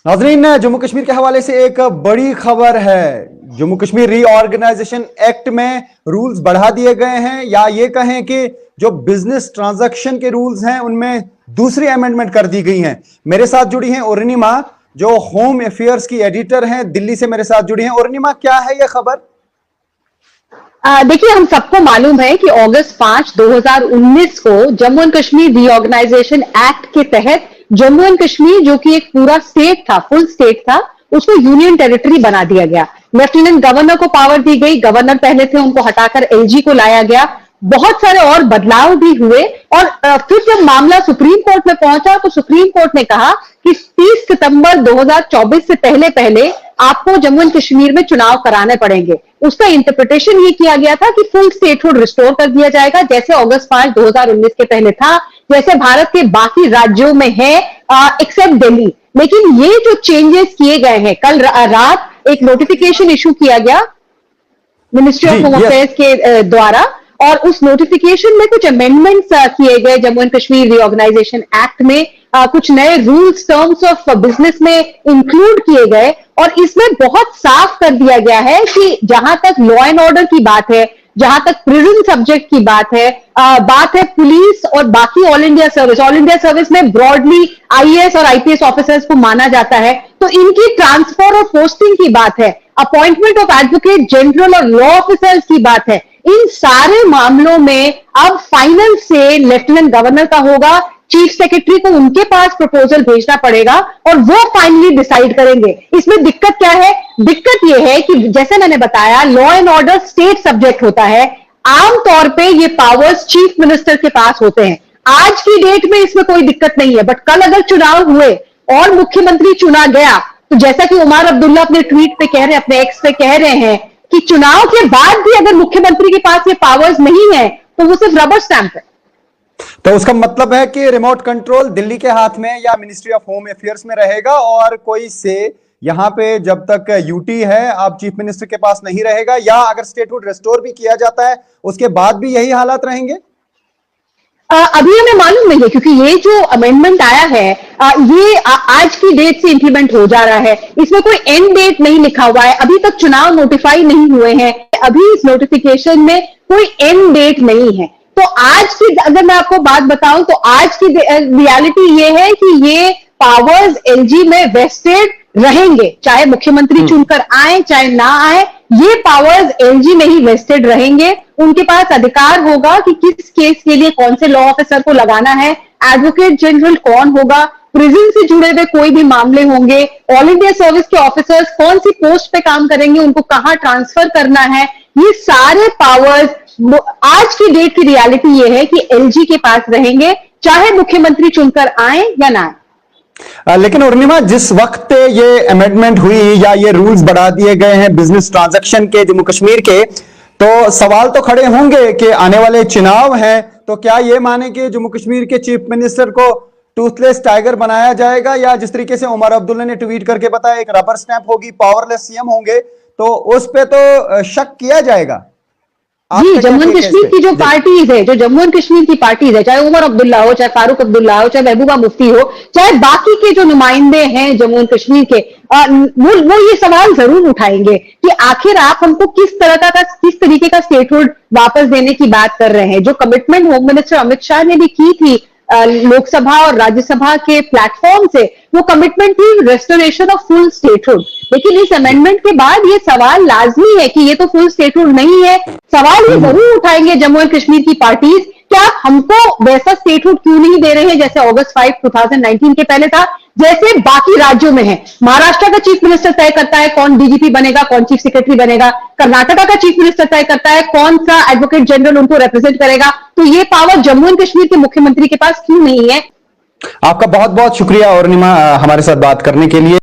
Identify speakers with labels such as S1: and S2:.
S1: नाजरीन, जम्मू कश्मीर के हवाले से एक बड़ी खबर है। जम्मू कश्मीर रीऑर्गेनाइजेशन एक्ट में रूल्स बढ़ा दिए गए हैं, या ये कहें कि जो बिजनेस ट्रांजैक्शन के रूल्स हैं उनमें दूसरी अमेंडमेंट कर दी गई हैं। मेरे साथ जुड़ी हैं अरुणिमा, जो होम अफेयर्स की एडिटर हैं, दिल्ली से मेरे साथ जुड़ी हैं। अरुणिमा, क्या है यह खबर?
S2: देखिए, हम सबको मालूम है कि अगस्त 5, 2019 को Jammu and Kashmir Reorganisation Act के तहत जम्मू एंड कश्मीर, जो कि एक पूरा स्टेट था, फुल स्टेट था, उसको यूनियन टेरिटरी बना दिया गया। लेफ्टिनेंट गवर्नर को पावर दी गई, गवर्नर पहले थे, उनको हटाकर एलजी को लाया गया। बहुत सारे और बदलाव भी हुए और फिर जब मामला सुप्रीम कोर्ट में पहुंचा तो सुप्रीम कोर्ट ने कहा कि 30 सितंबर 2024 से पहले पहले आपको जम्मू एंड कश्मीर में चुनाव कराने पड़ेंगे। उसका इंटरप्रिटेशन ये किया गया था कि फुल स्टेटहुड रिस्टोर कर दिया जाएगा, जैसे अगस्त 5, 2019 के पहले था, जैसे भारत के बाकी राज्यों में है, एक्सेप्ट दिल्ली। लेकिन ये जो चेंजेस किए गए हैं, कल रात एक नोटिफिकेशन इशू किया गया मिनिस्ट्री ऑफ होम अफेयर्स के द्वारा, और उस नोटिफिकेशन में कुछ अमेंडमेंट्स किए गए Jammu and Kashmir Reorganisation Act में। कुछ नए रूल्स, टर्म्स ऑफ बिजनेस में इंक्लूड किए गए, और इसमें बहुत साफ कर दिया गया है कि जहां तक लॉ एंड ऑर्डर की बात है, जहां तक प्रिजन सब्जेक्ट की बात है पुलिस और बाकी ऑल इंडिया सर्विस में ब्रॉडली आईएएस और आईपीएस ऑफिसर्स को माना जाता है, तो इनकी ट्रांसफर और पोस्टिंग की बात है, अपॉइंटमेंट ऑफ एडवोकेट जनरल और लॉ ऑफिसर्स की बात है। इन सारे मामलों में अब फाइनल से लेफ्टिनेंट गवर्नर का होगा, चीफ सेक्रेटरी को उनके पास प्रपोजल भेजना पड़ेगा और वो फाइनली डिसाइड करेंगे। इसमें दिक्कत क्या है? दिक्कत यह है कि जैसे मैंने बताया, law and order state subject होता है। आमतौर पे ये पावर्स चीफ मिनिस्टर के पास होते हैं। आज की डेट में इसमें कोई दिक्कत नहीं है, बट कल अगर चुनाव हुए और मुख्यमंत्री चुना गया, तो जैसा कि उमर अब्दुल्ला अपने ट्वीट पे कह रहे हैं, अपने एक्स पे कह रहे हैं कि चुनाव के बाद भी अगर मुख्यमंत्री के पास ये पावर्स नहीं है तो वो सिर्फ रबर स्टैंप है।
S1: तो उसका मतलब है कि रिमोट कंट्रोल दिल्ली के हाथ में या मिनिस्ट्री ऑफ होम अफेयर्स में रहेगा, और कोई से यहां पे जब तक यूटी है, अब चीफ मिनिस्टर के पास नहीं रहेगा, या अगर स्टेटहुड रिस्टोर भी किया जाता है उसके बाद भी यही हालात रहेंगे?
S2: अभी हमें मालूम नहीं है, क्योंकि ये जो अमेंडमेंट आया है ये आज की डेट से इंप्लीमेंट हो जा रहा है। इसमें कोई एंड डेट नहीं लिखा हुआ है, अभी तक चुनाव नोटिफाई नहीं हुए हैं, अभी इस नोटिफिकेशन में कोई एंड डेट नहीं है। तो आज की, अगर मैं आपको बात बताऊं, तो आज की रियलिटी ये है कि ये पावर्स एलजी में वेस्टेड रहेंगे, चाहे मुख्यमंत्री चुनकर आए चाहे ना आए, ये पावर्स एलजी में ही वेस्टेड रहेंगे। उनके पास अधिकार होगा कि किस केस के लिए कौन से लॉ ऑफिसर को लगाना है, एडवोकेट जनरल कौन होगा, प्रिजन से जुड़े हुए कोई भी मामले होंगे, ऑल इंडिया सर्विस के ऑफिसर्स कौन सी पोस्ट पे काम करेंगे, उनको कहां ट्रांसफर करना है, ये सारे पावर्स आज की डेट की रियलिटी ये है कि एलजी के पास रहेंगे, चाहे मुख्यमंत्री चुनकर आए या ना आए।
S1: लेकिन अरुणिमा, जिस वक्त ये अमेंडमेंट हुई या ये रूल्स बढ़ा दिए गए हैं बिजनेस ट्रांजैक्शन के जम्मू कश्मीर के, तो सवाल तो खड़े होंगे कि आने वाले चुनाव हैं, तो क्या ये माने कि जम्मू कश्मीर के चीफ मिनिस्टर को टूथलेस टाइगर बनाया जाएगा, या जिस तरीके से उमर अब्दुल्ला ने ट्वीट करके बताया एक रबर स्टैंप होगी, पावरलेस सीएम होंगे, तो उस पे तो शक किया जाएगा।
S2: जी, जम्मू एंड कश्मीर की जो पार्टीज है, जो जम्मू एंड कश्मीर की पार्टीज है, चाहे उमर अब्दुल्ला हो, चाहे फारूक अब्दुल्ला हो, चाहे महबूबा मुफ्ती हो, चाहे बाकी के जो नुमाइंदे हैं जम्मू एंड कश्मीर के, वो ये सवाल जरूर उठाएंगे कि आखिर आप हमको किस तरीके का स्टेटहुड वापस देने की बात कर रहे हैं। जो commitment home minister Amit Shah ने भी की थी लोकसभा और राज्यसभा के प्लेटफॉर्म से, वो कमिटमेंट थी रेस्टोरेशन ऑफ फुल स्टेटहुड। लेकिन इस अमेंडमेंट के बाद ये सवाल लाजमी है कि ये तो फुल स्टेटहुड नहीं है। सवाल ये जरूर उठाएंगे जम्मू एंड कश्मीर की पार्टीज, क्या आप हमको वैसा स्टेटहुड क्यों नहीं दे रहे हैं जैसे अगस्त 5, 2019 के पहले था, जैसे बाकी राज्यों में है। महाराष्ट्र का चीफ मिनिस्टर तय करता है कौन डीजीपी बनेगा, कौन चीफ सेक्रेटरी बनेगा, कर्नाटका का चीफ मिनिस्टर तय करता है कौन सा एडवोकेट जनरल उनको रिप्रेजेंट करेगा, तो ये पावर जम्मू एंड कश्मीर के मुख्यमंत्री के पास क्यों नहीं है?
S1: आपका बहुत बहुत शुक्रिया अरुणिमा, हमारे साथ बात करने के लिए।